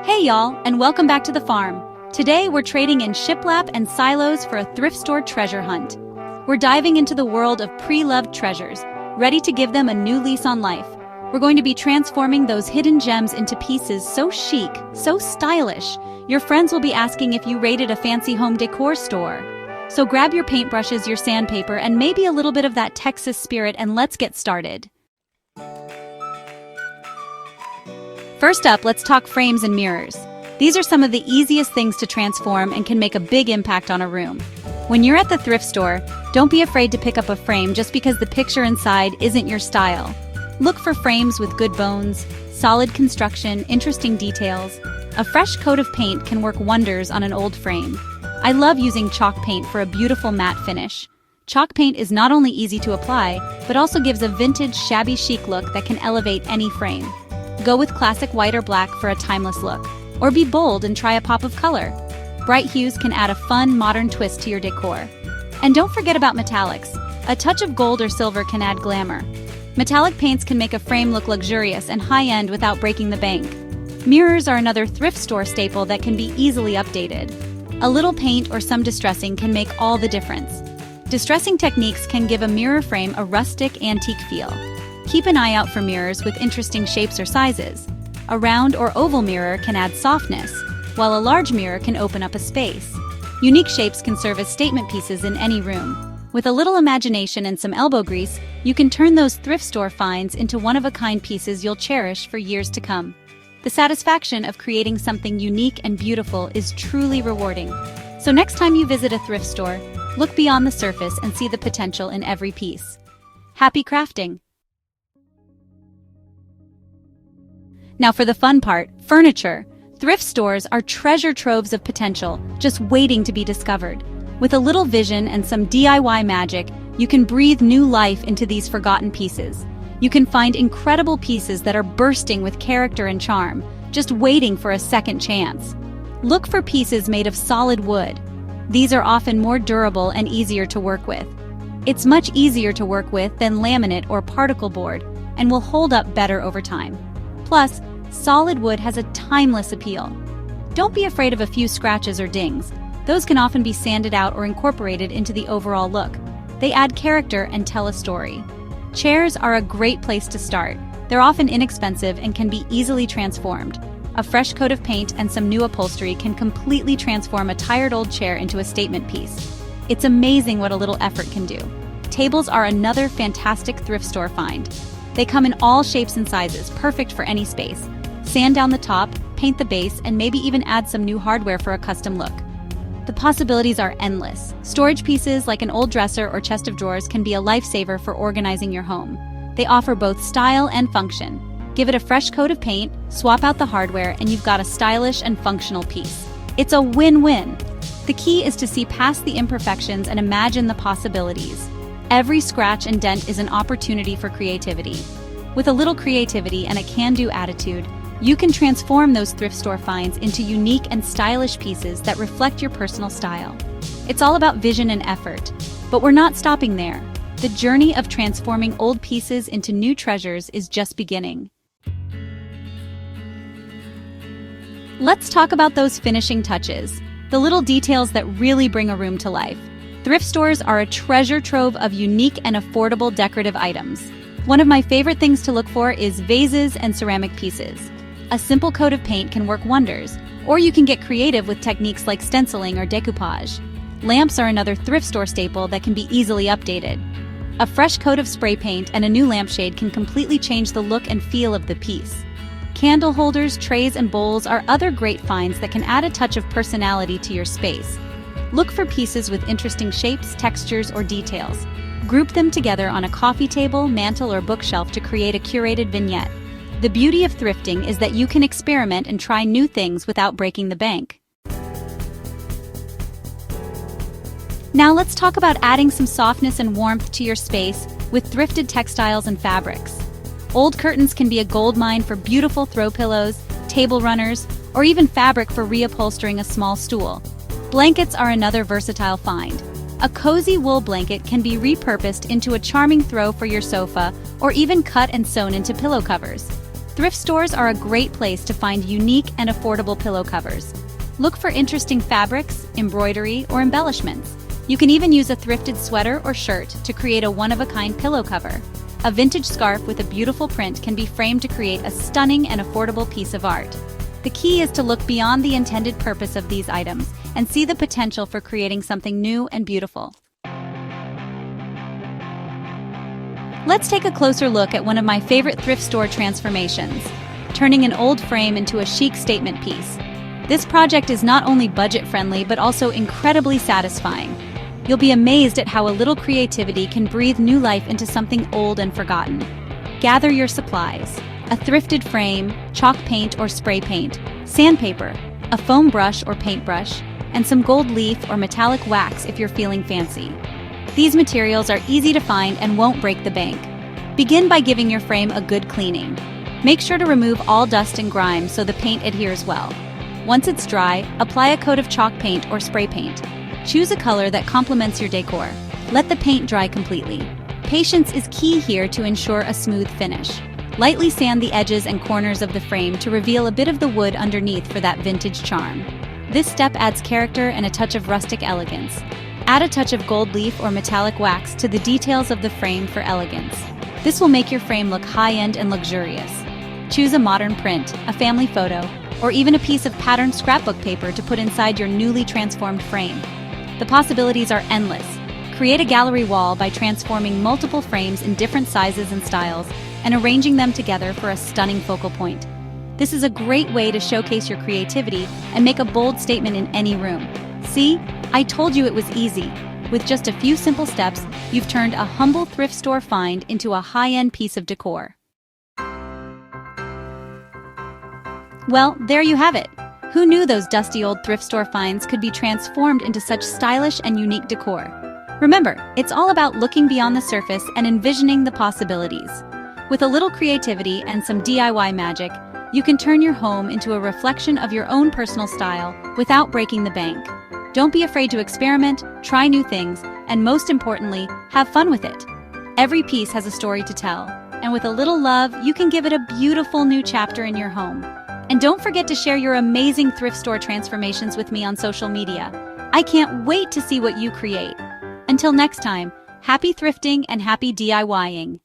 Hey y'all, and welcome back to the farm. Today we're trading in shiplap and silos for a thrift store treasure hunt. We're diving into the world of pre-loved treasures, ready to give them a new lease on life. We're going to be transforming those hidden gems into pieces so chic, so stylish, your friends will be asking if you raided a fancy home decor store. So grab your paintbrushes, your sandpaper, and maybe a little bit of that Texas spirit, and let's get started. First up, let's talk frames and mirrors. These are some of the easiest things to transform and can make a big impact on a room. When you're at the thrift store, don't be afraid to pick up a frame just because the picture inside isn't your style. Look for frames with good bones, solid construction, interesting details. A fresh coat of paint can work wonders on an old frame. I love using chalk paint for a beautiful matte finish. Chalk paint is not only easy to apply, but also gives a vintage, shabby chic look that can elevate any frame. Go with classic white or black for a timeless look, or be bold and try a pop of color. Bright hues can add a fun, modern twist to your decor. And don't forget about metallics. A touch of gold or silver can add glamour. Metallic paints can make a frame look luxurious and high-end without breaking the bank. Mirrors are another thrift store staple that can be easily updated. A little paint or some distressing can make all the difference. Distressing techniques can give a mirror frame a rustic, antique feel. Keep an eye out for mirrors with interesting shapes or sizes. A round or oval mirror can add softness, while a large mirror can open up a space. Unique shapes can serve as statement pieces in any room. With a little imagination and some elbow grease, you can turn those thrift store finds into one-of-a-kind pieces you'll cherish for years to come. The satisfaction of creating something unique and beautiful is truly rewarding. So next time you visit a thrift store, look beyond the surface and see the potential in every piece. Happy crafting! Now for the fun part, furniture. Thrift stores are treasure troves of potential, just waiting to be discovered. With a little vision and some DIY magic, you can breathe new life into these forgotten pieces. You can find incredible pieces that are bursting with character and charm, just waiting for a second chance. Look for pieces made of solid wood. These are often more durable and easier to work with. It's much easier to work with than laminate or particle board, and will hold up better over time. Plus, solid wood has a timeless appeal. Don't be afraid of a few scratches or dings. Those can often be sanded out or incorporated into the overall look. They add character and tell a story. Chairs are a great place to start. They're often inexpensive and can be easily transformed. A fresh coat of paint and some new upholstery can completely transform a tired old chair into a statement piece. It's amazing what a little effort can do. Tables are another fantastic thrift store find. They come in all shapes and sizes, perfect for any space. Sand down the top, paint the base, and maybe even add some new hardware for a custom look. The possibilities are endless. Storage pieces like an old dresser or chest of drawers can be a lifesaver for organizing your home. They offer both style and function. Give it a fresh coat of paint, swap out the hardware, and you've got a stylish and functional piece. It's a win-win. The key is to see past the imperfections and imagine the possibilities. Every scratch and dent is an opportunity for creativity. With a little creativity and a can-do attitude, you can transform those thrift store finds into unique and stylish pieces that reflect your personal style. It's all about vision and effort, but we're not stopping there. The journey of transforming old pieces into new treasures is just beginning. Let's talk about those finishing touches, the little details that really bring a room to life. Thrift stores are a treasure trove of unique and affordable decorative items. One of my favorite things to look for is vases and ceramic pieces. A simple coat of paint can work wonders, or you can get creative with techniques like stenciling or decoupage. Lamps are another thrift store staple that can be easily updated. A fresh coat of spray paint and a new lampshade can completely change the look and feel of the piece. Candle holders, trays, and bowls are other great finds that can add a touch of personality to your space. Look for pieces with interesting shapes, textures, or details. Group them together on a coffee table, mantle, or bookshelf to create a curated vignette. The beauty of thrifting is that you can experiment and try new things without breaking the bank. Now let's talk about adding some softness and warmth to your space with thrifted textiles and fabrics. Old curtains can be a goldmine for beautiful throw pillows, table runners, or even fabric for reupholstering a small stool. Blankets are another versatile find. A cozy wool blanket can be repurposed into a charming throw for your sofa, or even cut and sewn into pillow covers. Thrift stores are a great place to find unique and affordable pillow covers. Look for interesting fabrics, embroidery, or embellishments. You can even use a thrifted sweater or shirt to create a one-of-a-kind pillow cover. A vintage scarf with a beautiful print can be framed to create a stunning and affordable piece of art. The key is to look beyond the intended purpose of these items and see the potential for creating something new and beautiful. Let's take a closer look at one of my favorite thrift store transformations, turning an old frame into a chic statement piece. This project is not only budget-friendly but also incredibly satisfying. You'll be amazed at how a little creativity can breathe new life into something old and forgotten. Gather your supplies: a thrifted frame, chalk paint or spray paint, sandpaper, a foam brush or paintbrush, and some gold leaf or metallic wax if you're feeling fancy. These materials are easy to find and won't break the bank. Begin by giving your frame a good cleaning. Make sure to remove all dust and grime so the paint adheres well. Once it's dry, apply a coat of chalk paint or spray paint. Choose a color that complements your decor. Let the paint dry completely. Patience is key here to ensure a smooth finish. Lightly sand the edges and corners of the frame to reveal a bit of the wood underneath for that vintage charm. This step adds character and a touch of rustic elegance. Add a touch of gold leaf or metallic wax to the details of the frame for elegance. This will make your frame look high-end and luxurious. Choose a modern print, a family photo, or even a piece of patterned scrapbook paper to put inside your newly transformed frame. The possibilities are endless. Create a gallery wall by transforming multiple frames in different sizes and styles and arranging them together for a stunning focal point. This is a great way to showcase your creativity and make a bold statement in any room. See? I told you it was easy. With just a few simple steps, you've turned a humble thrift store find into a high-end piece of decor. Well, there you have it. Who knew those dusty old thrift store finds could be transformed into such stylish and unique decor? Remember, it's all about looking beyond the surface and envisioning the possibilities. With a little creativity and some DIY magic, you can turn your home into a reflection of your own personal style without breaking the bank. Don't be afraid to experiment, try new things, and most importantly, have fun with it. Every piece has a story to tell, and with a little love, you can give it a beautiful new chapter in your home. And don't forget to share your amazing thrift store transformations with me on social media. I can't wait to see what you create. Until next time, happy thrifting and happy DIYing.